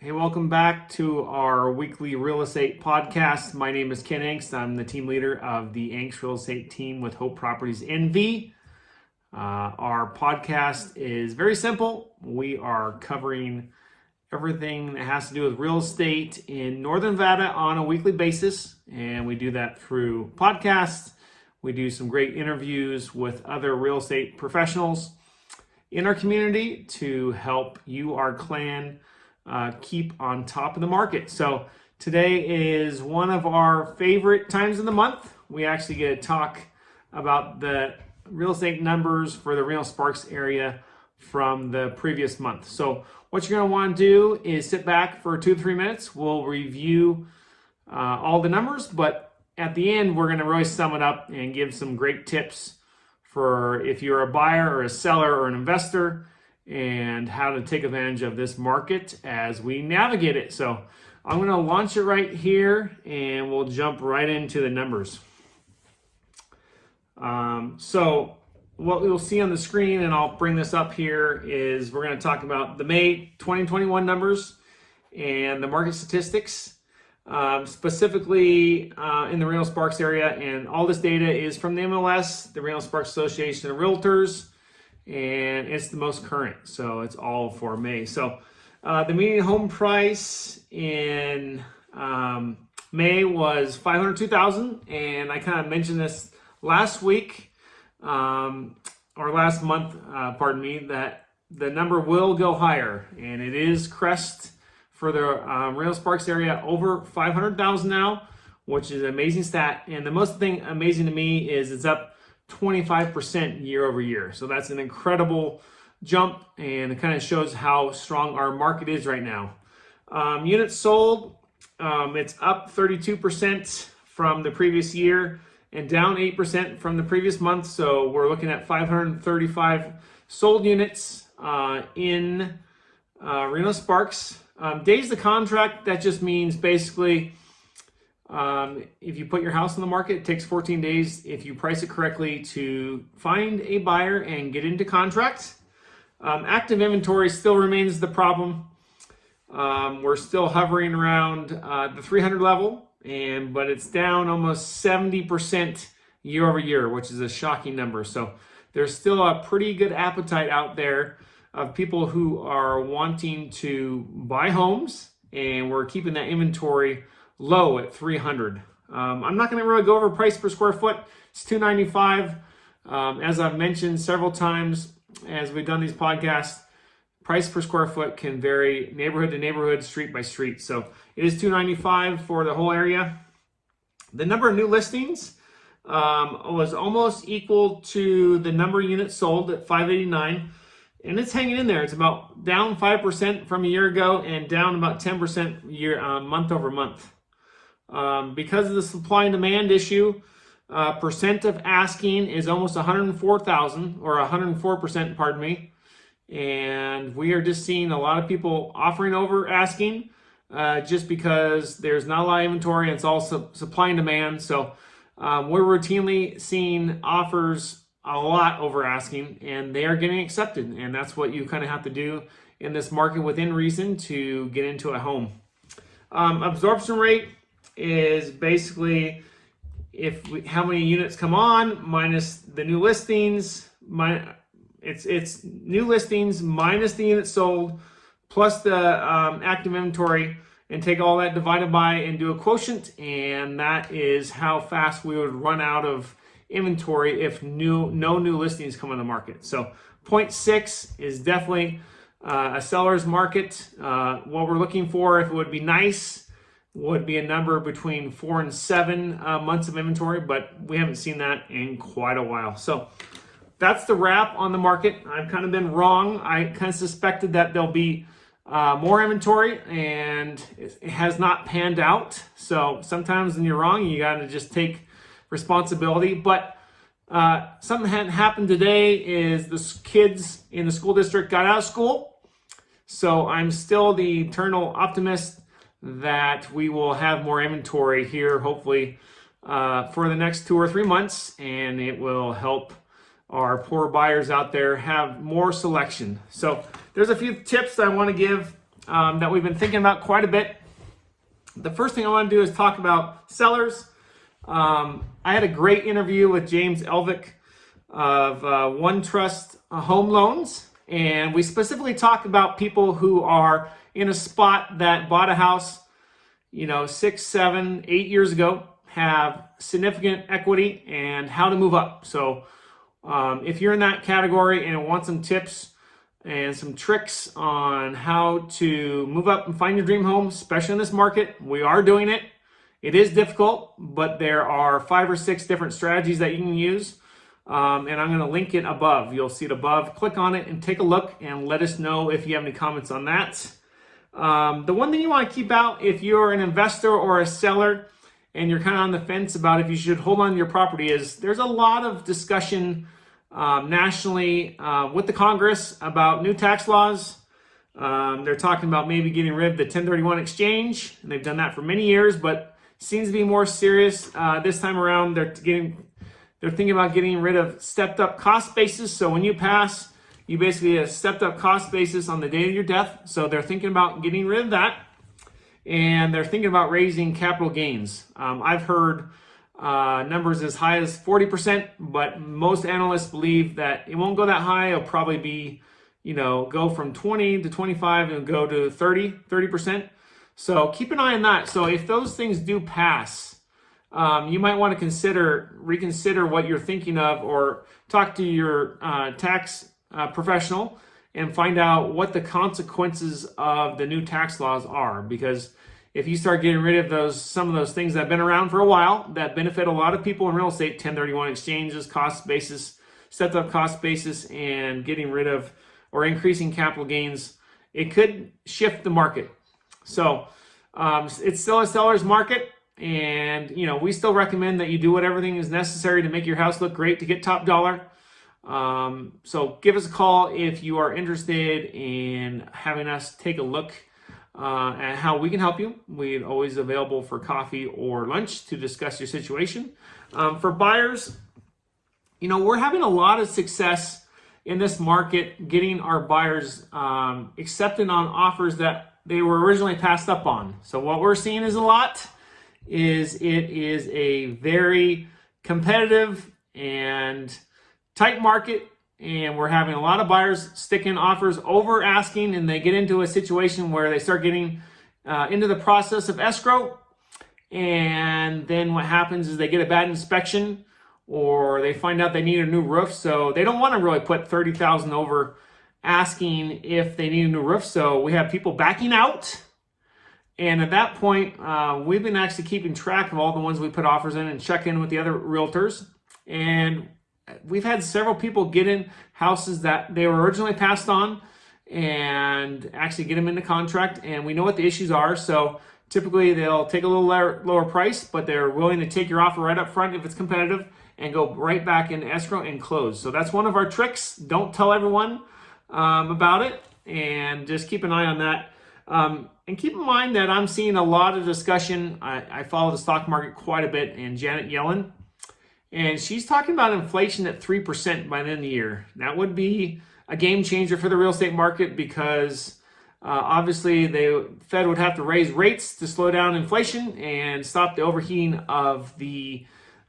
Hey, welcome back to our weekly real estate podcast. My name is Ken Angst. I'm the team leader of the Angst real estate team with Hope Properties NV. Our podcast is very simple. We are covering everything that has to do with real estate in Northern Nevada on a weekly basis, and we do that through podcasts. We do some great interviews with other real estate professionals in our community to help you, our clan, keep on top of the market. So today is one of our favorite times of the month. We actually get to talk about the real estate numbers for the Reno Sparks area from the previous month. So what you're going to want to do is sit back for 2 to 3 minutes. We'll review all the numbers, but at the end, we're going to really sum it up and give some great tips for if you're a buyer or a seller or an investor, and how to take advantage of this market as we navigate it. So I'm going to launch it right here and we'll jump right into the numbers. So what we'll see on the screen, and I'll bring this up here, is we're going to talk about the May 2021 numbers and the market statistics, specifically in the Reno Sparks area. And all this data is from the MLS, the Reno Sparks Association of Realtors, and it's the most current, so it's all for May. So the median home price in May was $502,000, and I kind of mentioned this last week or last month, pardon me, that the number will go higher, and it is crest for the Reno Sparks area over 500,000 now, which is an amazing stat. And the most thing amazing to me is it's up 25% year over year. So that's an incredible jump, and it kind of shows how strong our market is right now. Units sold, it's up 32% from the previous year and down 8% from the previous month. So we're looking at 535 sold units in Reno Sparks. Days to contract, that just means basically if you put your house on the market, it takes 14 days if you price it correctly to find a buyer and get into contract. Active inventory still remains the problem. We're still hovering around the 300 level, but it's down almost 70% year over year, which is a shocking number. So there's still a pretty good appetite out there of people who are wanting to buy homes, and we're keeping that inventory low at 300. I'm not going to really go over price per square foot. It's $295. As I've mentioned several times as we've done these podcasts, price per square foot can vary neighborhood to neighborhood, street by street. So it is $295 for the whole area. The number of new listings was almost equal to the number of units sold at 589. And it's hanging in there. It's about down 5% from a year ago and down about 10% month over month. Because of the supply and demand issue, percent of asking is almost 104,000 or 104%, pardon me. And we are just seeing a lot of people offering over asking just because there's not a lot of inventory and it's all supply and demand. So we're routinely seeing offers a lot over asking, and they are getting accepted. And that's what you kind of have to do in this market within reason to get into a home. Absorption rate is basically how many units come on minus the new listings. It's new listings minus the units sold plus the active inventory, and take all that divided by and do a quotient, and that is how fast we would run out of inventory if no new listings come on the market. So 0.6 is definitely a seller's market. What we're looking for, if it would be nice, would be a number between 4 and 7 months of inventory, but we haven't seen that in quite a while. So that's the wrap on the market. I've kind of been wrong. I kind of suspected that there'll be more inventory, and it has not panned out. So sometimes when you're wrong, you got to just take responsibility. But something that happened today is the kids in the school district got out of school. So I'm still the eternal optimist that we will have more inventory here, hopefully, for the next 2 or 3 months, and it will help our poor buyers out there have more selection. So there's a few tips that I want to give that we've been thinking about quite a bit. The first thing I want to do is talk about sellers. I had a great interview with James Elvick of One Trust Home Loans, and we specifically talked about people who are in a spot that bought a house, 6, 7, 8 years ago, have significant equity, and how to move up. So if you're in that category and want some tips and some tricks on how to move up and find your dream home, especially in this market, we are doing it. It is difficult, but there are 5 or 6 different strategies that you can use. And I'm going to link it above. You'll see it above. Click on it and take a look and let us know if you have any comments on that. The one thing you want to keep out if you're an investor or a seller and you're kind of on the fence about if you should hold on to your property is there's a lot of discussion nationally with the Congress about new tax laws. They're talking about maybe getting rid of the 1031 exchange, and they've done that for many years, but seems to be more serious this time around. They're thinking about getting rid of stepped up cost basis. So when you pass, you basically have stepped up cost basis on the day of your death. So they're thinking about getting rid of that, and they're thinking about raising capital gains. I've heard numbers as high as 40%, but most analysts believe that it won't go that high. It'll probably be, go from 20 to 25 and go to 30%. So keep an eye on that. So if those things do pass, you might want to reconsider what you're thinking of, or talk to your tax professional and find out what the consequences of the new tax laws are. Because if you start getting rid of some of those things that have been around for a while that benefit a lot of people in real estate, 1031 exchanges, cost basis, stepped up cost basis, and getting rid of or increasing capital gains, it could shift the market. So it's still a seller's market, and we still recommend that you do everything is necessary to make your house look great, to get top dollar. So give us a call if you are interested in having us take a look and how we can help you. We're always available for coffee or lunch to discuss your situation. For buyers, we're having a lot of success in this market getting our buyers accepted on offers that they were originally passed up on. So what we're seeing is it is a very competitive and tight market, and we're having a lot of buyers sticking offers over asking, and they get into a situation where they start getting into the process of escrow, and then what happens is they get a bad inspection, or they find out they need a new roof, so they don't want to really put $30,000 over asking if they need a new roof. So we have people backing out, and at that point we've been actually keeping track of all the ones we put offers in and check in with the other realtors, and we've had several people get in houses that they were originally passed on and actually get them into contract, and we know what the issues are. So typically they'll take a little lower price, but they're willing to take your offer right up front if it's competitive and go right back into escrow and close. So that's one of our tricks. Don't tell everyone about it, and just keep an eye on that. And keep in mind that I'm seeing a lot of discussion. I follow the stock market quite a bit, and Janet Yellen, and she's talking about inflation at 3% by the end of the year. That would be a game changer for the real estate market, because obviously the Fed would have to raise rates to slow down inflation and stop the overheating of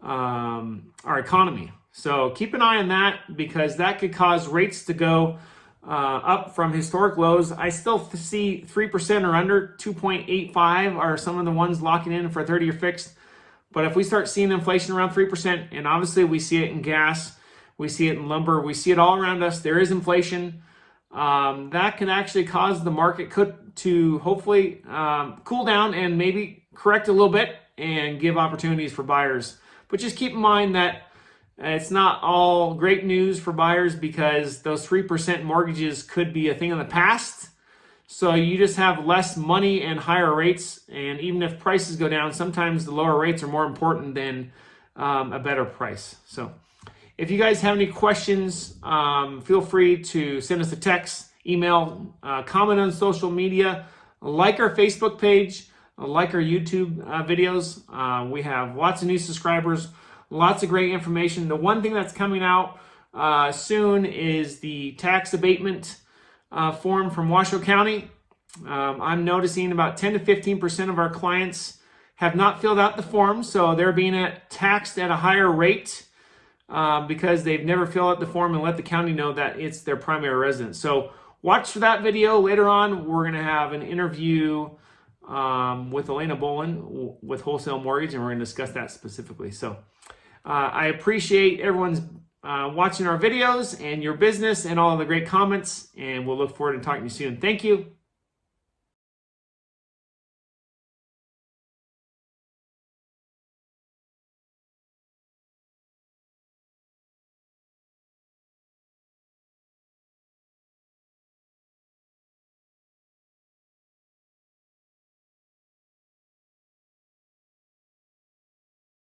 our economy. So keep an eye on that, because that could cause rates to go up from historic lows. I still see 3% or under. 2.85 are some of the ones locking in for a 30-year fixed. But if we start seeing inflation around 3%, and obviously we see it in gas, we see it in lumber, we see it all around us, there is inflation, that can actually cause the market to hopefully cool down and maybe correct a little bit and give opportunities for buyers. But just keep in mind that it's not all great news for buyers, because those 3% mortgages could be a thing of the past. So you just have less money and higher rates, and even if prices go down, sometimes the lower rates are more important than a better price. So if you guys have any questions, feel free to send us a text, email, comment on social media, like our Facebook page, like our YouTube videos. We have lots of new subscribers, lots of great information. The one thing that's coming out soon is the tax abatement form from Washoe County. I'm noticing about 10 to 15% of our clients have not filled out the form, so they're being taxed at a higher rate because they've never filled out the form and let the county know that it's their primary residence. So watch for that video. Later on, we're going to have an interview with Elena Bolin with Wholesale Mortgage, and we're going to discuss that specifically. So I appreciate everyone's watching our videos and your business and all of the great comments, and we'll look forward to talking to you soon. Thank you.